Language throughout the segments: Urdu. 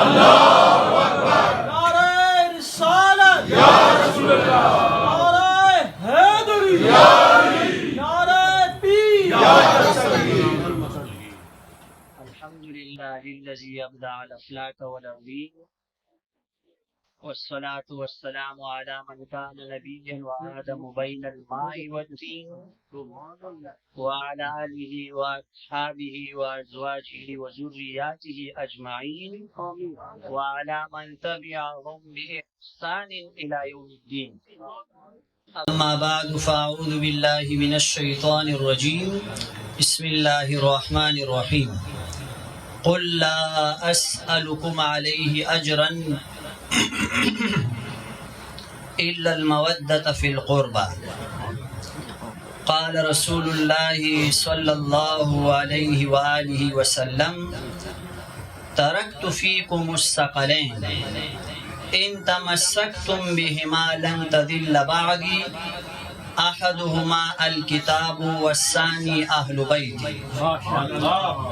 اللہ اکبر، نعرہ رسالت یا رسول اللہ، نعرہ حیدری یا علی، نعرہ پیر یا تسلیم۔ الحمد للہ الذی ابدع الافلاک والارضین، والصلاة والسلام على من كان نبيا وآدم بين الماء والطين، وعلى آله وأصحابه وأزواجه وذرياته أجمعين، وعلى من تبعهم بإحسان إلى يوم الدين. أما بعد فأعوذ بالله من الشيطان الرجيم. بسم الله الرحمن الرحيم. قل لا أسألكم عليه أجرا إلا المودة في القربى. قال رسول الله صلى الله عليه وآله وسلم: تركت فيكم الثقلين إن تمسكتم بهما لن تضل بعدي، أحدهما الكتاب والثاني أهل بيتي.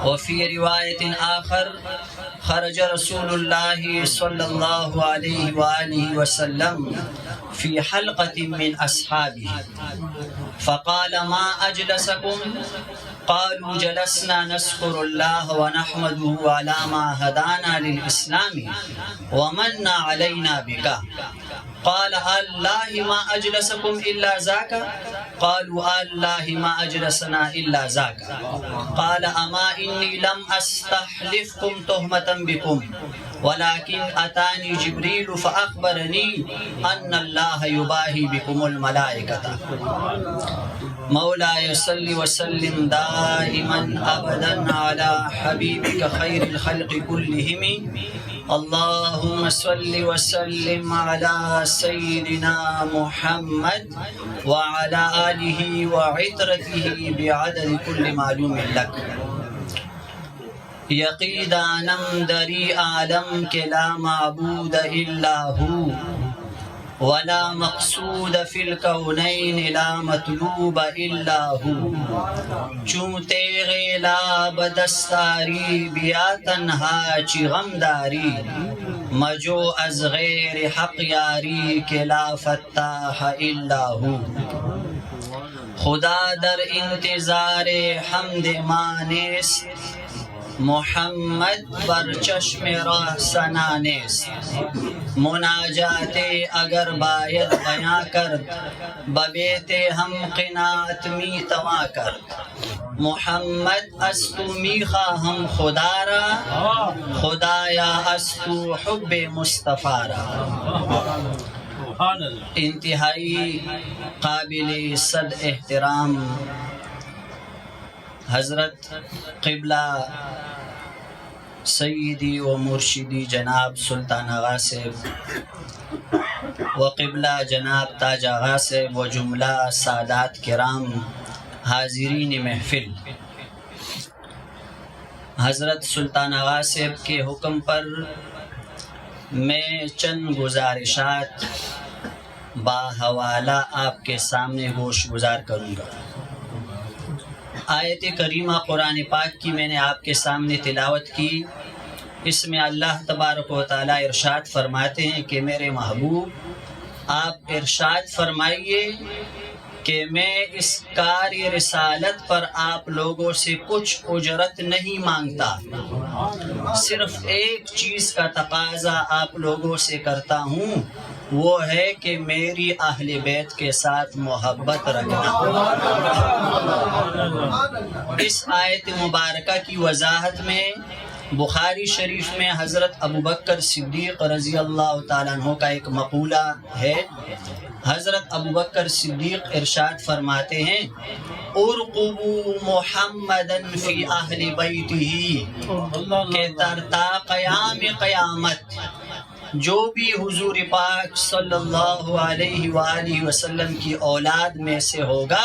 وفي رواية آخر: خرج رسول الله صلى الله عليه وآله وسلم في حلقة من أصحابه فقال: ما أجلسكم؟ قالوا: جلسنا نذكر الله ونحمده على ما هدانا للإسلام ومن علينا بك. قال: الله ما أجلسكم إلا ذاك؟ قالوا: الله ما أجلسنا إلا ذاك. قال: أما إني لم أستحلفكم تهمة بكم، ولكن أتاني جبريل فأخبرني أن الله يباهي بكم الملائكة. مولاي صل وسلم دائما أبدا على حبيبك خير الخلق كلهم. اللهم صل وسلم على سيدنا محمد وعلى آله وعترته بعدد كل معلوم لك. یقیدانم دری عالم کے لا معبود الا ہو، ولا مقصود فی الکونین لا مطلوب الا ہو. چون تیغ لا بدستاری بیا تنہا چی غمداری، مجو از غیر حق یاری کے لا فتاح الا ہو. خدا در انتظار حمد مانست، محمد بر چشم راہ سنانست. مناجات اگر باید بیاں کرد، ببیت ہم قناعت می تواں کرد. محمد از تو می خواہم خدا را، خدایا از تو حب مصطفیٰ را. انتہائی قابل صد احترام حضرت قبلہ سیدی و مرشدی جناب سلطان آغا صاحب و قبلہ جناب تاج آغا صاحب و جملہ سادات کرام، حاضرین محفل، حضرت سلطان آغا صاحب کے حکم پر میں چند گزارشات باحوالہ آپ کے سامنے گوش گزار کروں گا. آیت کریمہ قرآن پاک کی میں نے آپ کے سامنے تلاوت کی. اس میں اللہ تبارک و تعالیٰ ارشاد فرماتے ہیں کہ میرے محبوب آپ ارشاد فرمائیے کہ میں اس کار رسالت پر آپ لوگوں سے کچھ اجرت نہیں مانگتا، صرف ایک چیز کا تقاضا آپ لوگوں سے کرتا ہوں، وہ ہے کہ میری اہل بیت کے ساتھ محبت رکھنا. اس آیت مبارکہ کی وضاحت میں بخاری شریف میں حضرت ابوبکر صدیق رضی اللہ تعالیٰ عنہ کا ایک مقولہ ہے. حضرت ابوبکر صدیق ارشاد فرماتے ہیں: ارقبوا محمدا فی اہل بیتہ، کہ تا قیام قیامت جو بھی حضور پاک صلی اللہ علیہ وآلہ وسلم کی اولاد میں سے ہوگا،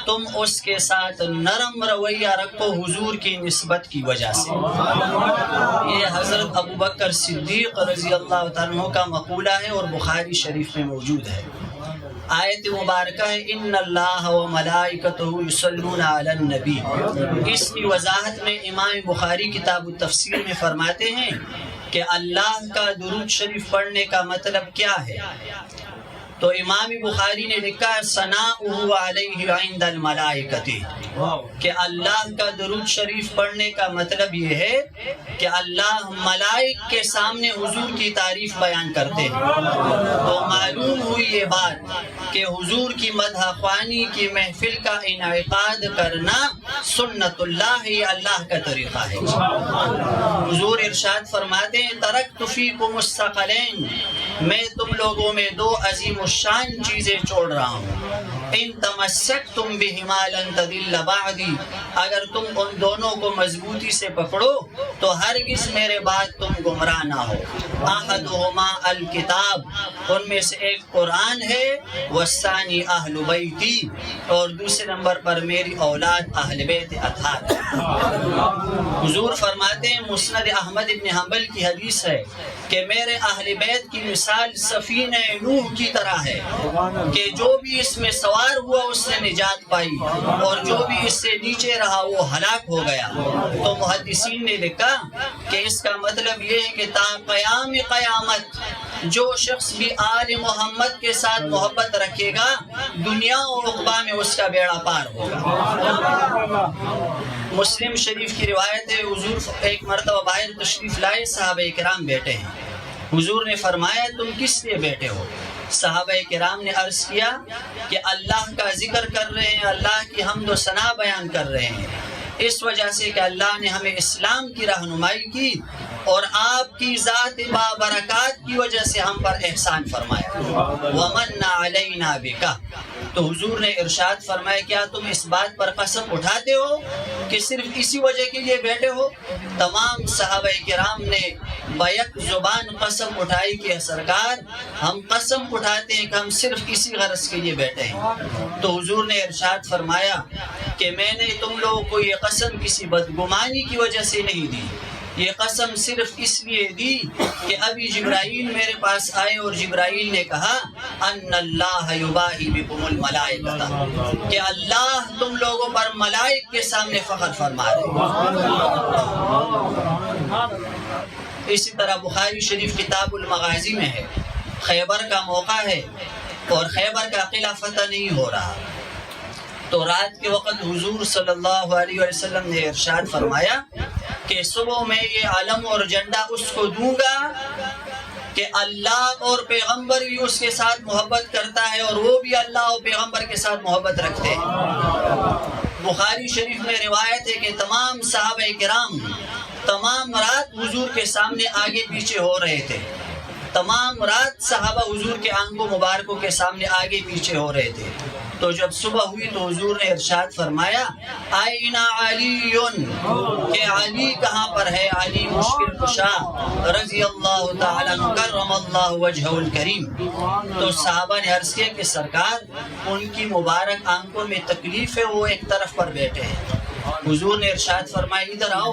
تم اس کے ساتھ نرم رویہ رکھو حضور کی نسبت کی وجہ سے. یہ حضرت ابوبکر صدیق رضی اللہ تعالیٰ عنہ کا مقولہ ہے اور بخاری شریف میں موجود ہے. آیت مبارکہ ہے ان اللہ و ملائکتہ یصلون علی النبی. اس کی وضاحت میں امام بخاری کتاب التفسیر میں فرماتے ہیں کہ اللہ کا درود شریف پڑھنے کا مطلب کیا ہے؟ تو امام بخاری نے لکھا ثناؤہ علیہ عند الملائکۃ، کہ اللہ کا درود شریف پڑھنے کا مطلب یہ ہے کہ اللہ ملائک کے سامنے حضور کی تعریف بیان کرتے ہیں۔ تو معلوم ہوئی یہ بات کہ حضور کی مدح خوانی کی محفل کا انعقاد کرنا سنت اللہ، یہ اللہ کا طریقہ ہے۔ حضور ارشاد فرماتے ہیں ترکت فیکم الثقلین، میں تم لوگوں میں دو عظیم الشان چیزیں چھوڑ رہا ہوں، ان تمسکتم بہما لن تضل بعدی، اگر تم ان دونوں کو مضبوطی سے پکڑو تو ہرگز میرے بعد تم گمراہ نہ ہو۔ احدہما الکتاب، ان میں سے ایک قرآن ہے، والثانی اہل بیتی، اور دوسرے نمبر پر میری اولاد اہل بیت اطہار ہے۔ حضور فرماتے ہیں مسند احمد بن حنبل کی حدیث ہے کہ میرے اہل بیت کی مثال سفینہ نوح کی طرح ہے کہ جو بھی اس میں سوار ہوا اس نے نجات پائی اور جو بھی اس سے نیچے رہا وہ ہلاک ہو گیا۔ تو محدثین نے لکھا کہ اس کا مطلب یہ ہے کہ تا قیام قیامت جو شخص بھی آل محمد کے ساتھ محبت رکھے گا دنیا اور عقبہ میں اس کا بیڑا پار ہوگا۔ مسلم شریف کی روایت ہے حضور ایک مرتبہ باہر تشریف لائے، صحابہ کرام بیٹھے ہیں، حضور نے فرمایا تم کس لیے بیٹھے ہو؟ صحابہ کرام نے عرض کیا کہ اللہ کا ذکر کر رہے ہیں، اللہ کی حمد و ثنا بیان کر رہے ہیں، اس وجہ سے کہ اللہ نے ہمیں اسلام کی رہنمائی کی اور آپ کی ذات بابرکات کی وجہ سے ہم پر احسان فرمایا۔ وَمَنَّ عَلَيْنَا بِكَ، تو حضور نے ارشاد فرمایا کیا تم اس بات پر قسم اٹھاتے ہو کہ صرف اسی وجہ کے لیے بیٹھے ہو؟ تمام صحابہ کرام نے بیک زبان قسم اٹھائی کہ سرکار ہم قسم اٹھاتے ہیں کہ ہم صرف اسی غرض کے لیے بیٹھے ہیں۔ تو حضور نے ارشاد فرمایا کہ میں نے تم لوگوں کو یہ قسم کسی بدگمانی کی وجہ سے نہیں دی، یہ قسم صرف اس لیے دی کہ ابھی جبرائیل میرے پاس آئے اور جبرائیل نے کہا ان اللہ یباہی بکم الملائکۃ، کہ اللہ تم لوگوں پر ملائک کے سامنے فخر فرما رہے ہیں۔ اسی طرح بخاری شریف کتاب المغازی میں ہے، خیبر کا موقع ہے اور خیبر کا قلعہ فتح نہیں ہو رہا، تو رات کے وقت حضور صلی اللہ علیہ وسلم نے ارشاد فرمایا کہ صبح میں یہ علم اور جھنڈا اس کو دوں گا کہ اللہ اور پیغمبر بھی اس کے ساتھ محبت کرتا ہے اور وہ بھی اللہ اور پیغمبر کے ساتھ محبت رکھتے ہیں۔ بخاری شریف میں روایت ہے کہ تمام صحابہ کرام تمام رات حضور کے سامنے آگے پیچھے ہو رہے تھے، تمام رات صحابہ حضور کے آنکھوں مبارکوں کے سامنے آگے پیچھے ہو رہے تھے۔ تو جب صبح ہوئی تو حضور نے ارشاد فرمایا آئین علی، کہ علی کہاں پر ہے؟ علی مشکل کشا رضی اللہ تعالیٰ عنہ کرم اللہ وجہہ الکریم۔ تو صحابہ نے عرض کیا کہ سرکار ان کی مبارک آنکھوں میں تکلیف ہے، وہ ایک طرف پر بیٹھے ہیں۔ حضور نے ارشاد فرمایا ادھر آؤ،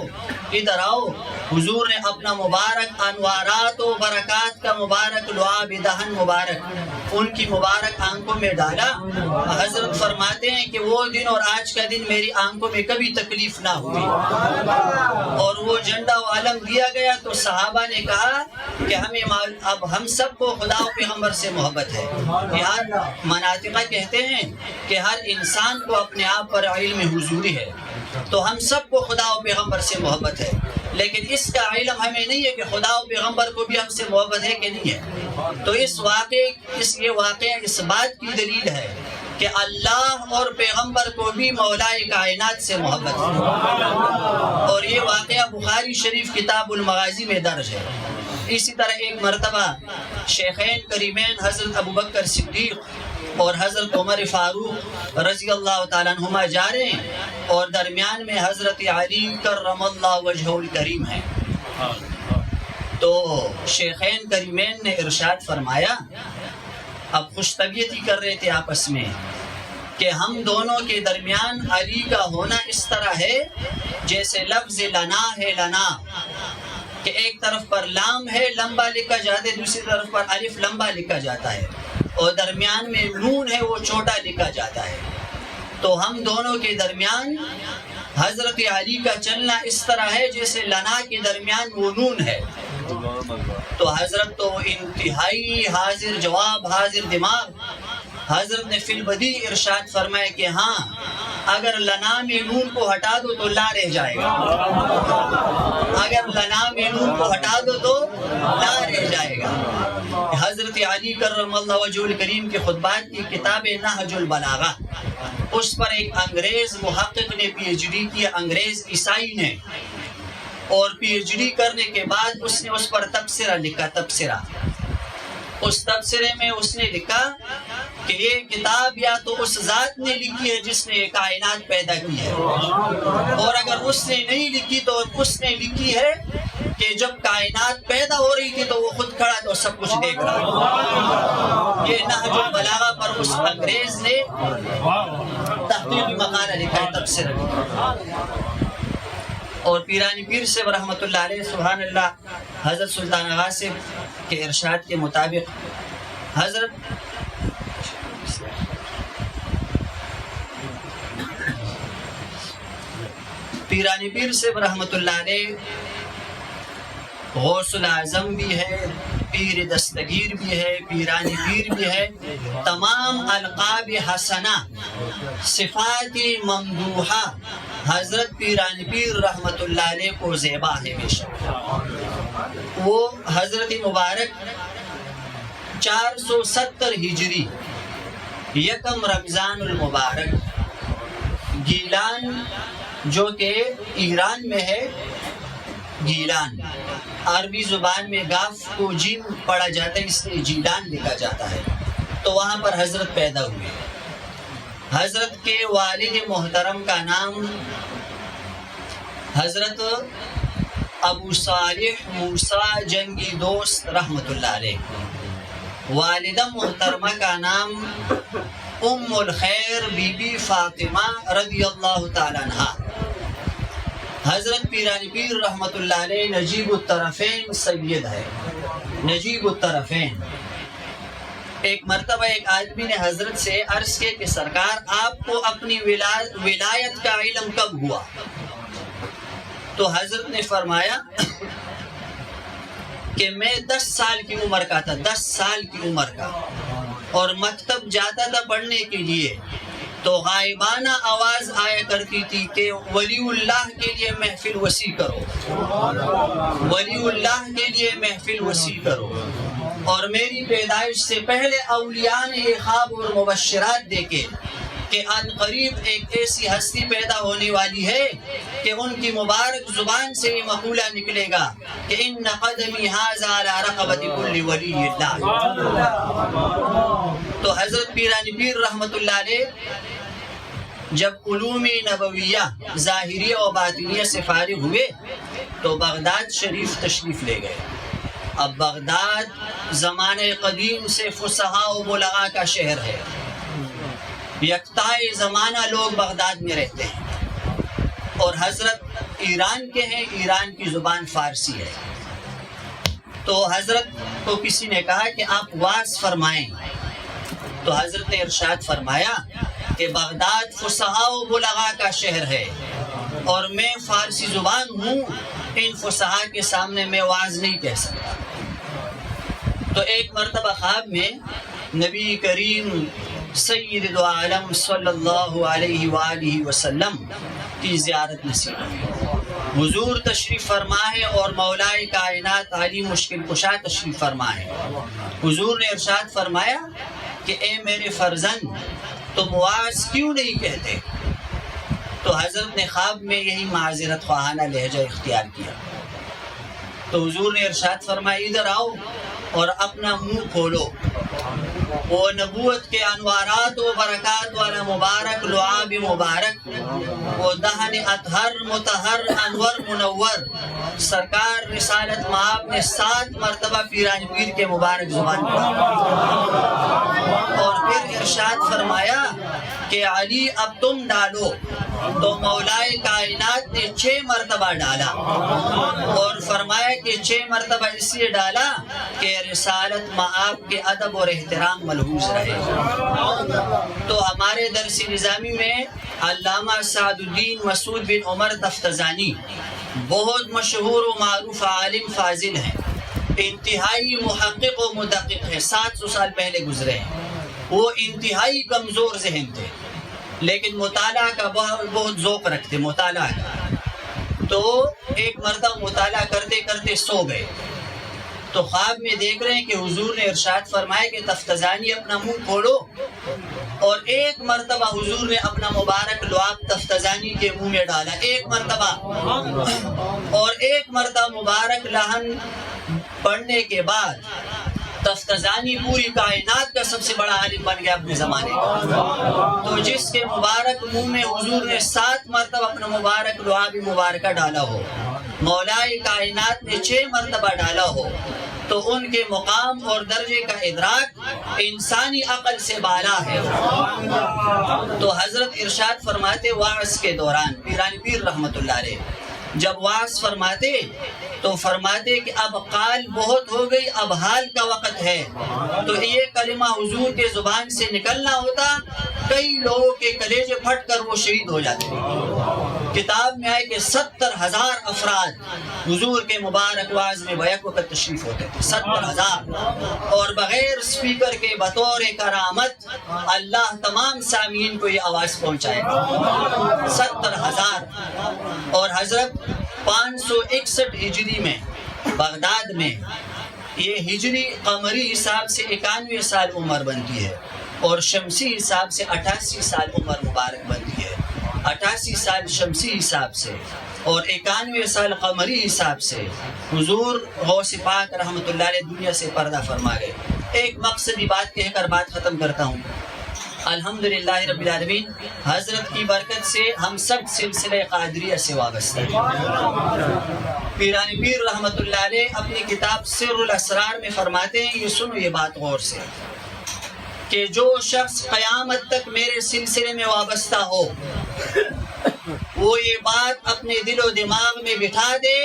ادھر آؤ۔ حضور نے اپنا مبارک انوارات و برکات کا مبارک لعاب دہن مبارک ان کی مبارک آنکھوں میں ڈالا۔ حضرت فرماتے ہیں کہ وہ دن اور آج کا دن میری آنکھوں میں کبھی تکلیف نہ ہوئی، اور وہ جھنڈا و علم دیا گیا تو صحابہ نے کہا کہ اب ہم سب کو خدا و پیغمبر سے محبت ہے۔ یہاں مناطقہ کہتے ہیں کہ ہر انسان کو اپنے آپ پر علم حضوری ہے، تو ہم سب کو خدا و پیغمبر سے محبت ہے، لیکن اس کا علم ہمیں نہیں ہے کہ خدا و پیغمبر کو بھی ہم سے محبت ہے کہ نہیں ہے۔ تو یہ واقعہ اس بات کی دلیل ہے کہ اللہ اور پیغمبر کو بھی مولائے کائنات سے محبت ہے، اور یہ واقعہ بخاری شریف کتاب المغازی میں درج ہے۔ اسی طرح ایک مرتبہ شیخین کریمین حضرت ابوبکر صدیق اور حضرت عمر فاروق رضی اللہ تعالیٰ عنہما جا رہے ہیں اور درمیان میں حضرت علی کرم اللہ وجہہ الکریم ہے۔ تو شیخین کریمین نے ارشاد فرمایا، اب خوش طبیعتی کر رہے تھے آپس میں، کہ ہم دونوں کے درمیان علی کا ہونا اس طرح ہے جیسے لفظ لنا ہے، لنا کہ ایک طرف پر لام ہے لمبا لکھا جاتا ہے، دوسری طرف پر الف لمبا لکھا جاتا ہے، اور درمیان میں نون ہے وہ چھوٹا لکھا جاتا ہے۔ تو ہم دونوں کے درمیان حضرت علی کا چلنا اس طرح ہے جیسے لنا کے درمیان وہ نون ہے، تو حضرت تو انتہائی حاضر جواب حاضر دماغ، حضرت نے فی البدی ارشاد فرمایا کہ ہاں اگر لنا میں نون کو ہٹا دو تو لا رہ جائے گا، اگر لنا میں نون کو ہٹا دو تو لا رہ جائے گا۔ حضرت علی کرم اللہ وجہ الکریم کے خطبات کی کتاب نہج البلاغہ، اس پر ایک انگریز محقق نے پی ایچ ڈی کیا، انگریز عیسائی نے، اور پی ایچ ڈی کرنے کے بعد اس نے اس پر تبصرہ لکھا۔ تبصرہ، اس تبصرے میں اس نے لکھا کہ یہ کتاب یا تو اس ذات نے لکھی ہے جس نے یہ کائنات پیدا کی ہے، اور اگر اس نے نہیں لکھی تو اس نے لکھی ہے کہ جب کائنات پیدا ہو رہی تھی تو وہ خود کھڑا تو سب کچھ دیکھ رہا ہے۔ یہ نہج البلاغہ پر اس انگریز نے تحقیقی مقالہ لکھا ہے، تبصرہ لکھا۔ اور پیرانی پیر سے رحمۃ اللہ علیہ، سبحان اللہ، حضرت سلطان غاصب کے ارشاد کے مطابق حضرت پیرانی پیر سے رحمۃ اللہ علیہ غوث العظم بھی ہے، پیر دستگیر بھی ہے، پیرانی پیر بھی ہے، تمام القاب حسنہ، صفات ممدوحہ حضرت پیرانی پیر رحمۃ اللہ علیہ کو زیبا ہے بے شک۔ وہ حضرت مبارک 470 ہجری یکم رمضان المبارک گیلان، جو کہ ایران میں ہے، گیلان عربی زبان میں گاف کو جیم پڑھا جاتا ہے، اس لیے جیلان لکھا جاتا ہے، تو وہاں پر حضرت پیدا ہوئے۔ حضرت کے والد محترم کا نام حضرت ابو صالح موسیٰ جنگی دوست رحمۃ اللہ علیہ، والدہ محترمہ کا نام ام الخیر بی بی فاطمہ رضی اللہ تعالیٰ عنہا۔ حضرت پیرانی پیر رحمۃ اللہ علیہ نجیب الطرفین سید ہے، نجیب الطرفین۔ ایک مرتبہ ایک آدمی نے حضرت سے عرض کیا کہ سرکار آپ کو اپنی ولایت کا علم کب ہوا؟ تو حضرت نے فرمایا کہ میں 10 سال کی عمر کا تھا، 10 سال کی عمر کا، اور مکتب جاتا تھا پڑھنے کے لیے، تو غائبانہ آواز آیا کرتی تھی کہ ولی اللہ کے لیے محفل وسیع کرو، ولی اللہ کے لیے محفل وسیع کرو۔ اور میری پیدائش سے پہلے اولیاء نے یہ خواب اور مبشرات دیکھے کہ ان قریب ایک ایسی ہستی پیدا ہونے والی ہے کہ ان کی مبارک زبان سے یہ مقولہ نکلے گا کہ ان قدمی ھذا علی رقبۃ کل ولی اللہ۔ تو حضرت پیرانی پیر رحمۃ اللہ علیہ جب علوم نبویہ ظاہریہ و باطنیہ سے فارغ ہوئے تو بغداد شریف تشریف لے گئے۔ اب بغداد زمانہ قدیم سے فصحاء و بلغاء کا شہر ہے، یکتائے زمانہ لوگ بغداد میں رہتے ہیں، اور حضرت ایران کے ہیں، ایران کی زبان فارسی ہے۔ تو حضرت کو کسی نے کہا کہ آپ واعظ فرمائیں، تو حضرت نے ارشاد فرمایا کہ بغداد فصحاء و بلغاء کا شہر ہے اور میں فارسی زبان ہوں، ان فصحاء کے سامنے میں واعظ نہیں کہہ سکتا۔ تو ایک مرتبہ خواب میں نبی کریم سید دو عالم صلی اللہ علیہ وآلہ وسلم کی زیارت نصیب ہوئی۔ حضور تشریف فرما ہے اور مولائے کائنات علی مشکل کشا تشریف فرما ہے۔ حضور نے ارشاد فرمایا کہ اے میرے فرزند تم واعظ کیوں نہیں کہتے؟ تو حضرت نے خواب میں یہی معذرت خواہانہ لہجہ اختیار کیا۔ تو حضور نے ارشاد فرمایا ادھر آؤ اور اپنا منہ کھولو، وہ نبوت کے انوارات و برکات والا مبارک لعاب مبارک، وہ دہن اطہر مطہر انور منور سرکار رسالت مآب نے 7 مرتبہ پیرانی پیر کے مبارک زبان پڑھا، اور پھر ارشاد فرمایا کہ علی اب تم ڈالو، تو مولائے کائنات نے 6 مرتبہ ڈالا، اور فرمایا کہ 6 مرتبہ اس لیے ڈالا کہ رسالت مآب کے ادب اور احترام ملحوظ رہے۔ تو ہمارے درس نظامی میں علامہ سعد الدین مسعود بن عمر تفتزانی بہت مشہور و معروف عالم فاضل ہیں، انتہائی محقق و مدقق ہے، 700 سال پہلے گزرے ہیں، وہ انتہائی کمزور ذہن تھے لیکن مطالعہ کا بہت ذوق رکھتے مطالعہ کا. تو ایک مرتبہ مطالعہ کرتے کرتے سو گئے تو خواب میں دیکھ رہے ہیں کہ حضور نے ارشاد فرمایا کہ تفتزانی اپنا منہ کھولو، اور ایک مرتبہ حضور نے اپنا مبارک لعاب تفتزانی کے منہ میں ڈالا، ایک مرتبہ، اور ایک مرتبہ مبارک لہن پڑھنے کے بعد تفتزانی پوری کائنات کا سب سے بڑا عالم بن گیا اپنے زمانے کا. تو جس کے مبارک منہ میں حضور نے 7 مرتبہ اپنا مبارک لعاب مبارکہ ڈالا ہو، مولائے کائنات نے 6 مرتبہ ڈالا ہو، تو ان کے مقام اور درجے کا ادراک انسانی عقل سے بالا ہے. تو حضرت ارشاد فرماتے وعظ کے دوران، پیرانی پیر رحمت اللہ علیہ جب وعظ فرماتے تو فرماتے کہ اب قال بہت ہو گئی، اب حال کا وقت ہے. تو یہ کلمہ حضور کے زبان سے نکلنا ہوتا، کئی لوگوں کے کلیجے پھٹ کر وہ شہید ہو جاتے. کتاب میں آئے کہ 70,000 افراد حضور کے مبارک وعظ میں بیک وقت تشریف ہوتے تھے، 70,000، اور بغیر سپیکر کے بطور کرامت اللہ تمام سامعین کو یہ آواز پہنچائے گا، 70,000. اور حضرت 561 ہجری میں بغداد میں، یہ ہجری قمری حساب سے 91 سال عمر بنتی ہے اور شمسی حساب سے 88 سال عمر مبارک بنتی ہے. 88 سال شمسی حساب سے اور 91 سال قمری حساب سے حضور غوث پاک رحمت اللہ علیہ دنیا سے پردہ فرما گئے. ایک مقصدی بات کہہ کر بات ختم کرتا ہوں. الحمدللہ رب العالمین، حضرت کی برکت سے ہم سب سلسلہ قادریہ سے وابستہ ہیں. پیرانی پیر رحمت اللہ علیہ اپنی کتاب سر الاسرار میں فرماتے ہیں، یہ سنو یہ بات غور سے، کہ جو شخص قیامت تک میرے سلسلے میں وابستہ ہو وہ یہ بات اپنے دل و دماغ میں بٹھا دے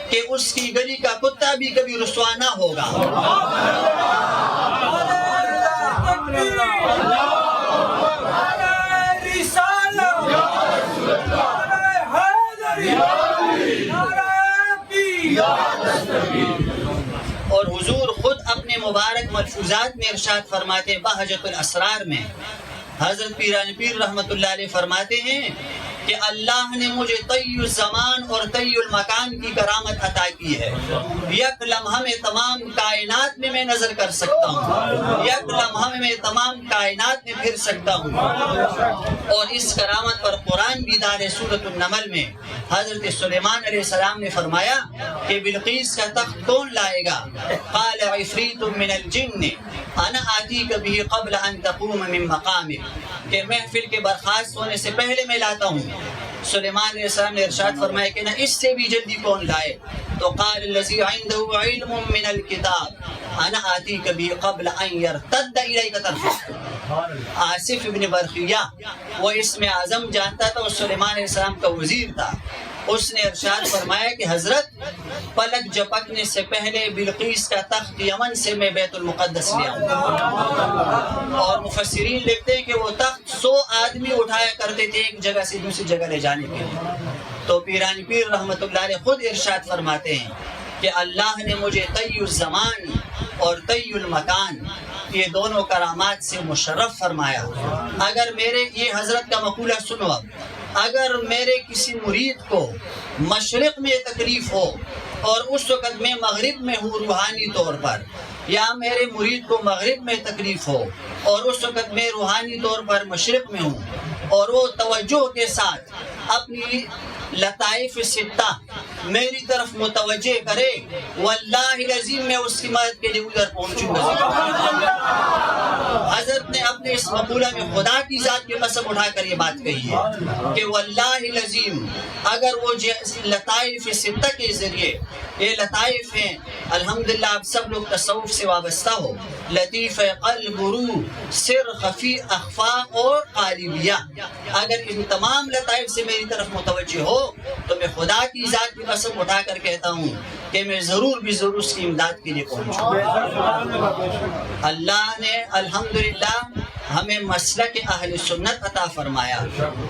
کہ اس کی گلی کا کتا بھی کبھی رسوا نہ ہوگا. اور حضور خود اپنے مبارک ملفوظات میں ارشاد فرماتے بہجت الاسرار میں، حضرت پیرانی پیر رحمت اللہ علیہ فرماتے ہیں کہ اللہ نے مجھے طی الزمان اور طی المکان کی کرامت عطا کی ہے. یک لمحہ میں تمام کائنات میں نظر کر سکتا ہوں، یک لمحہ میں تمام کائنات میں پھر سکتا ہوں. اور اس کرامت پر قرآن بھی دار سورۃ النمل میں حضرت سلیمان علیہ السلام نے فرمایا کہ بلقیس کا تخت کون لائے گا؟ قال عفریت من الجن انا آتیک به قبل ان تقوم من مقامک، کہ محفل کے برخاست ہونے سے پہلے میں لاتا ہوں. سلیمان علیہ السلام نے ارشاد فرمایا کہ نہ اس سے بھی جلدی کون لائے؟ تو قال الذی عنده علم من الکتاب انا آتیک به قبل ان یرتد الیک طرفک. آصف ابن برخیہ وہ اسم اعظم جانتا تھا، وہ سلیمان علیہ السلام کا وزیر تھا. اس نے ارشاد فرمایا کہ حضرت پلک جھپکنے سے پہلے بلقیس کا تخت یمن سے میں بیت المقدس لے آؤں. اور مفسرین لکھتے ہیں کہ وہ تخت 100 آدمی اٹھایا کرتے تھے ایک جگہ سے دوسری جگہ لے جانے کے لیے. تو پیرانی پیر رحمت اللہ علیہ خود ارشاد فرماتے ہیں کہ اللہ نے مجھے طی الزمان اور طی المکان یہ دونوں کرامات سے مشرف فرمایا. اگر میرے یہ حضرت کا مقولہ سنو، اگر میرے کسی مرید کو مشرق میں تکلیف ہو اور اس وقت میں مغرب میں ہوں روحانی طور پر، یا میرے مرید کو مغرب میں تکلیف ہو اور اس وقت میں روحانی طور پر مشرق میں ہوں، اور وہ توجہ کے ساتھ اپنی لطائف ستہ میری طرف متوجہ کرے، واللہ العظیم میں اس کی مدد کے لیے ادھر پہنچوں گا. حضرت نے اپنے اس مقولہ میں خدا کی ذات کی قسم اٹھا کر یہ بات کہی ہے کہ واللہ العظیم اگر وہ لطائف ستہ کے ذریعے، یہ لطائف ہیں الحمدللہ آپ سب لوگ تصوف سے وابستہ ہو، لطیف قلب روح سر خفی اخفا اور قالبیہ، اگر ان تمام لطائف سے میری طرف متوجہ ہو تو میں خدا کی ذات کی قسم اٹھا کر کہتا ہوں کہ میں ضرور بھی ضرور اس کی امداد کے لیے پہنچوں. اللہ نے الحمدللہ ہمیں مسلک اہل سنت عطا فرمایا.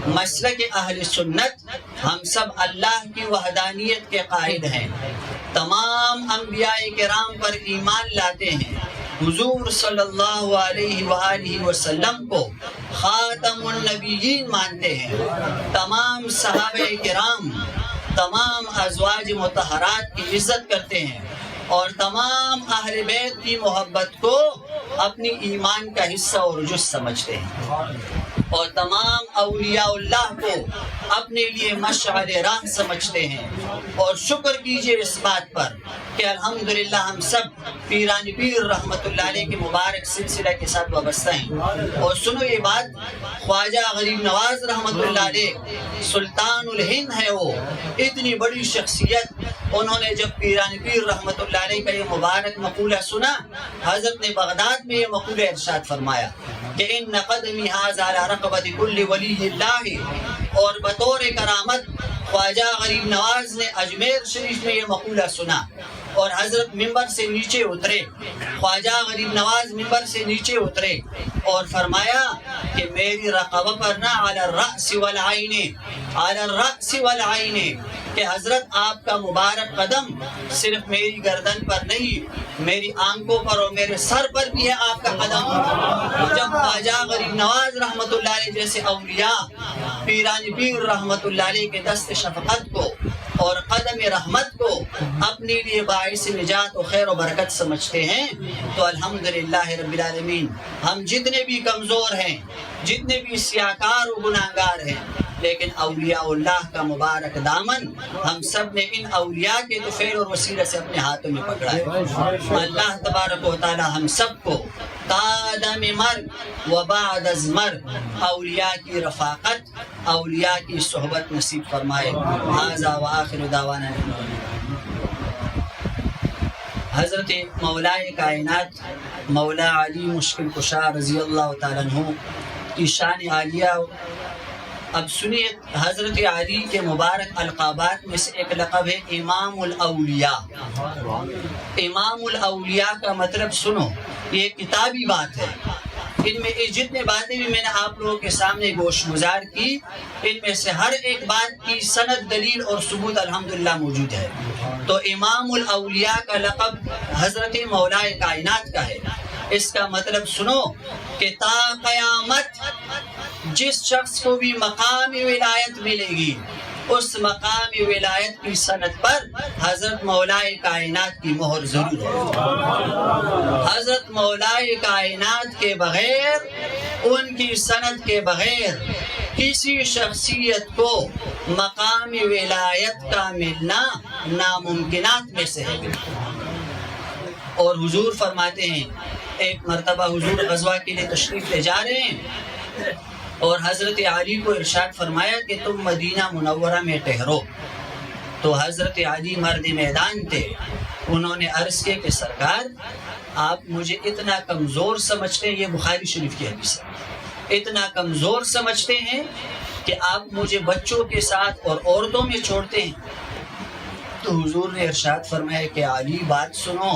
مسلک اہل سنت ہم سب اللہ کی وحدانیت کے قائل ہیں. تمام انبیاء کرام پر ایمان لاتے ہیں، حضور صلی اللہ علیہ وآلہ وسلم کو خاتم النبیین مانتے ہیں، تمام صحابہ کرام، تمام ازواج مطہرات کی عزت کرتے ہیں، اور تمام اہل بیت کی محبت کو اپنی ایمان کا حصہ اور جز سمجھتے ہیں، اور تمام اولیاء اللہ کو اپنے لیے مشعل راہ سمجھتے ہیں۔ اور شکر کیجئے اس بات پر کہ الحمدللہ ہم سب پیران پیر رحمت اللہ علیہ کے مبارک سلسلہ کے ساتھ وابستہ ہیں۔ اور سنو یہ بات، خواجہ غریب نواز رحمت اللہ علیہ سلطان الہند ہے، وہ اتنی بڑی شخصیت، انہوں نے جب پیران پیر رحمت اللہ علیہ کا یہ مبارک مقولہ سنا، حضرت نے بغداد میں یہ مقولہ ارشاد فرمایا کہ ان قدمی ھذا علی رقبۃ کل ولی اللہ، اور بطور کرامت خواجہ غریب نواز نے اجمیر شریف میں یہ مقولہ سنا، اور حضرت ممبر سے نیچے اترے، خواجہ غریب نواز ممبر سے نیچے اترے اور فرمایا کہ میری رقبہ پر نہ علی الرأس والعین، علی الرأس والعین، کہ حضرت آپ کا مبارک قدم صرف میری گردن پر نہیں، میری آنکھوں پر اور میرے سر پر بھی ہے آپ کا قدم۔ جب خواجہ غریب نواز رحمت اللہ علیہ جیسے اولیاء پیران پیر رحمت اللہ علیہ کے دست شفقت کو اور قدم رحمت کو اپنے لیے باعث نجات و خیر و برکت سمجھتے ہیں، تو الحمدللہ رب العالمین ہم جتنے بھی کمزور ہیں، جتنے بھی سیاکار و گناہگار ہیں، لیکن اولیاء اللہ کا مبارک دامن ہم سب نے ان اولیاء کے طفیل اور وسیلہ سے اپنے ہاتھوں میں پکڑا ہے۔ اللہ تبارک و تعالی ہم سب کو قادم مرگ و بعد از مرگ اولیاء کی رفاقت، اولیاء کی صحبت نصیب فرمائے۔ ھذا وآخر دعوانا حضرت مولائے کائنات مولا علی مشکل کشا رضی اللہ تعالیٰ عنہ کی شان عالیہ۔ اب سنیے، حضرت علی کے مبارک القابات میں سے ایک لقب ہے امام الاولیاء۔ امام الاولیاء کا مطلب سنو، یہ کتابی بات ہے، ان میں جتنے باتیں بھی میں نے آپ لوگوں کے سامنے گوش گزار کی، ان میں سے ہر ایک بات کی سند، دلیل اور ثبوت الحمدللہ موجود ہے۔ تو امام الاولیاء کا لقب حضرت مولائے کائنات کا ہے۔ اس کا مطلب سنو کہ تا قیامت جس شخص کو بھی مقام ولایت ملے گی، اس مقام ولایت کی سند پر حضرت مولائے کائنات کی مہر ضرور ہے۔ حضرت مولائے کائنات کے بغیر، ان کی سند کے بغیر کسی شخصیت کو مقام ولایت کا ملنا ناممکنات میں سے ہے۔ اور حضور فرماتے ہیں، ایک مرتبہ حضور غزوہ کے لیے تشریف لے جا رہے ہیں، اور حضرت علی کو ارشاد فرمایا کہ تم مدینہ منورہ میں ٹھہرو۔ تو حضرت علی مرد میدان تھے، انہوں نے عرض کیا کہ سرکار آپ مجھے اتنا کمزور سمجھتے ہیں، یہ بخاری شریف کی حدیث ہے، اتنا کمزور سمجھتے ہیں کہ آپ مجھے بچوں کے ساتھ اور عورتوں میں چھوڑتے ہیں۔ تو حضور نے ارشاد فرمایا کہ علی بات سنو،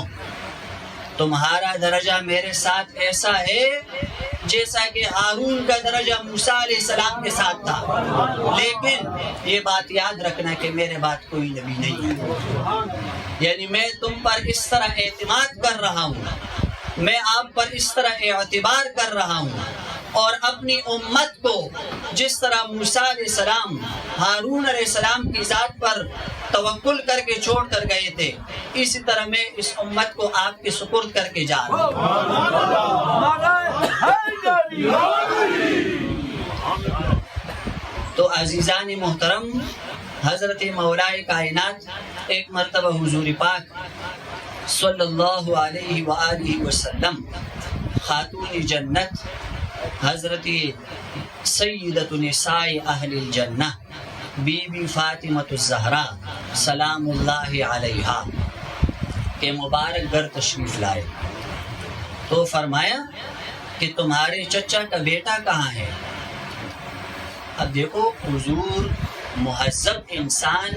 تمہارا درجہ میرے ساتھ ایسا ہے جیسا کہ ہارون کا درجہ موسیٰ علیہ السلام کے ساتھ تھا، لیکن یہ بات یاد رکھنا کہ میرے بعد کوئی نبی نہیں ہے۔ یعنی میں تم پر اس طرح اعتماد کر رہا ہوں، میں آپ پر اس طرح اعتبار کر رہا ہوں، اور اپنی امت کو جس طرح موسیٰ علیہ السلام ہارون علیہ السلام کی ذات پر توکل کر کے چھوڑ کر گئے تھے، اسی طرح میں اس امت کو آپ کے سپرد کر کے جا رہا ہوں۔ تو عزیزان محترم، حضرت مولائے کائنات ایک مرتبہ حضور پاک صلی اللہ علیہ وآلہ وسلم خاتون جنت حضرت سیدۃ نساء اہل الجنہ بی بی فاطمۃ الزہرا سلام اللہ علیہا کے مبارک گھر تشریف لائے، تو فرمایا کہ تمہارے چچا کا بیٹا کہاں ہے؟ اب دیکھو، حضور مہذب انسان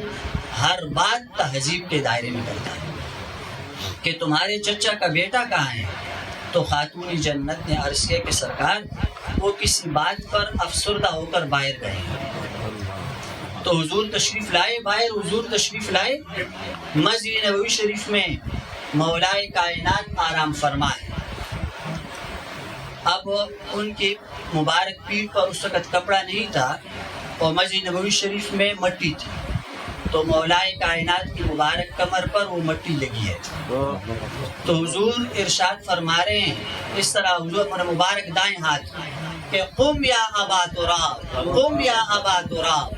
ہر بات تہذیب کے دائرے میں کرتا ہے کہ تمہارے چچا کا بیٹا کہاں ہے؟ تو خاتون جنت نے عرض کیا کہ سرکار وہ کسی بات پر افسردہ ہو کر باہر گئے ہیں۔ تو حضور تشریف لائے باہر، حضور تشریف لائے مسجد نبوی شریف میں مولائے کائنات آرام فرمائے۔ اب ان کی مبارک پیٹھ پر اس وقت کپڑا نہیں تھا اور مسجد نبوی شریف میں مٹی تھی، تو مولائے کائنات کی مبارک کمر پر وہ مٹی لگی ہے۔ تو حضور ارشاد فرما رہے ہیں اس طرح، حضور اپنا مبارک دائیں ہاتھ کہ قم یا ابا تراب، قم یا ابا تراب،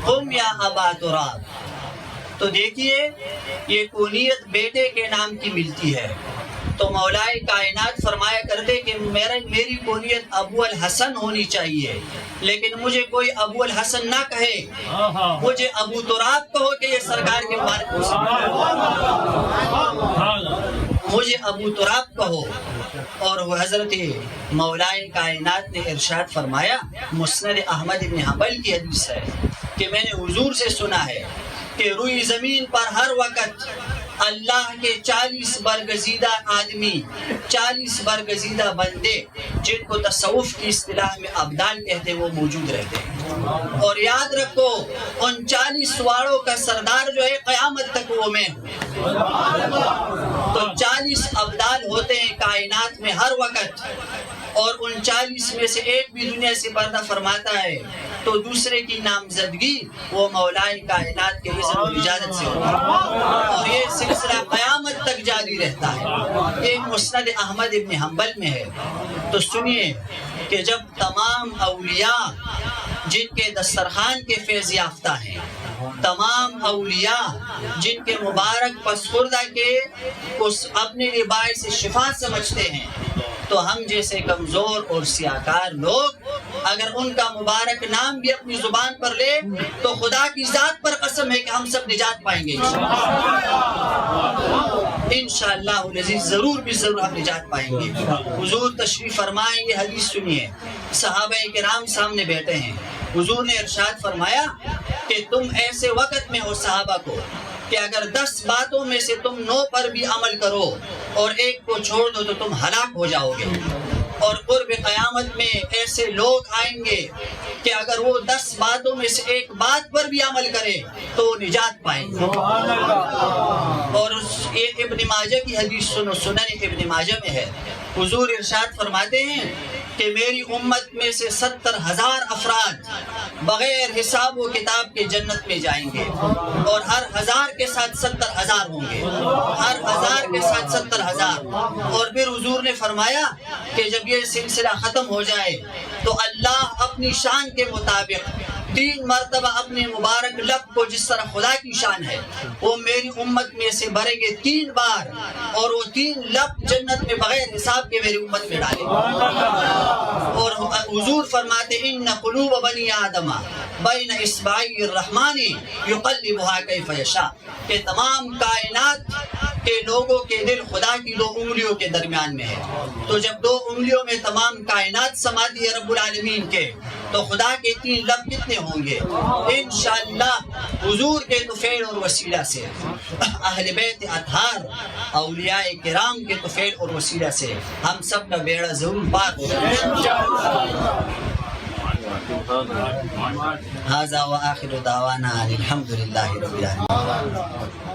قم یا ابا تراب۔ تو دیکھیے یہ کونیت بیٹے کے نام کی ملتی ہے، تو مولائے کائنات فرمایا کرتے کہ میری کونیت ابو الحسن ہونی چاہیے، لیکن مجھے کوئی ابو الحسن نہ کہے، مجھے ابو تراب کہو کہ یہ سرکار کے مبارک، مجھے ابو تراب کہو۔ اور وہ حضرت مولائے کائنات نے ارشاد فرمایا، مسند احمد بن حنبل کی حدیث ہے کہ میں نے حضور سے سنا ہے کہ روئی زمین پر ہر وقت اللہ کے 40 برگزیدہ آدمی، 40 برگزیدہ بندے جن کو تصوف کی اصطلاح میں ابدال کہتے ہیں وہ موجود رہتے ہیں، اور یاد رکھو ان 40 واڑوں کا سردار جو ہے قیامت تک وہ میں ہوں۔ تو 40 ابدال ہوتے ہیں کائنات میں ہر وقت، اور ان 40 میں سے ایک بھی دنیا سے پردہ فرماتا ہے تو دوسرے کی نامزدگی وہ مولائے کائنات کے اذن و اجازت سے ہوتا ہے، اور یہ سلسلہ قیامت تک جاری رہتا ہے۔ یہ مسند احمد ابن حنبل میں ہے۔ تو سنیے کہ جب تمام اولیاء جن کے دسترخوان کے فیض یافتہ ہیں، تمام اولیاء جن کے مبارک پسخوردہ کے اس اپنے لیے باعث شفا سمجھتے ہیں، تو ہم جیسے کمزور اور سیاہکار لوگ اگر ان کا مبارک نام بھی اپنی زبان پر لے تو خدا کی ذات پر قسم ہے کہ ہم سب نجات پائیں گے انشاءاللہ العزیز، ضرور بھی ضرور ہم نجات پائیں گے۔ حضور تشریف فرمائیں گے، حدیث سنیے، صحابہ کرام سامنے بیٹھے ہیں، حضور نے ارشاد فرمایا کہ تم ایسے وقت میں ہو صحابہ کو کہ اگر 10 باتوں میں سے تم 9 پر بھی عمل کرو اور ایک کو چھوڑ دو تو تم ہلاک ہو جاؤ گے، اور قرب قیامت میں ایسے لوگ آئیں گے کہ اگر وہ 10 باتوں میں سے ایک بات پر بھی عمل کرے تو وہ نجات پائیں گے۔ اور یہ ابن ماجہ کی حدیث سنو، سنن ابن ماجہ میں ہے، حضور ارشاد فرماتے ہیں کہ میری امت میں سے 70,000 افراد بغیر حساب و کتاب کے جنت میں جائیں گے، اور ہر 1000 کے ساتھ 70,000 ہوں گے، ہر 1000 کے ساتھ 70,000۔ اور پھر حضور نے فرمایا کہ جب یہ سلسلہ ختم ہو جائے تو اللہ اپنی شان کے مطابق 3 مرتبہ اپنے مبارک لب کو، جس طرح خدا کی شان ہے، وہ میری امت میں سے بھریں گے 3 بار، اور وہ 3 لب جنت میں بغیر حساب کے میری امت میں ڈالیں گے۔ اور حضور فرماتے ان قلوب بنی آدم بین اصبعی الرحمن یقلبها کیف یشاء، کہ تمام کائنات کے لوگوں کے دل خدا کی 2 انگلیوں کے درمیان میں ہے، تو جب 2 انگلیوں میں تمام کائنات سماتی ہے رب العالمین کے، تو خدا کے 3 لب کتنے ہوں گے؟ انشاءاللہ حضور کے طفیل اور وسیلہ سے، اہل بیت اطہار اولیاء کرام کے طفیل اور وسیلہ سے ہم سب کا بیڑا ضرور پار ہو جائے۔ هذا وآخر دعوانا الحمد لله رب العالمين۔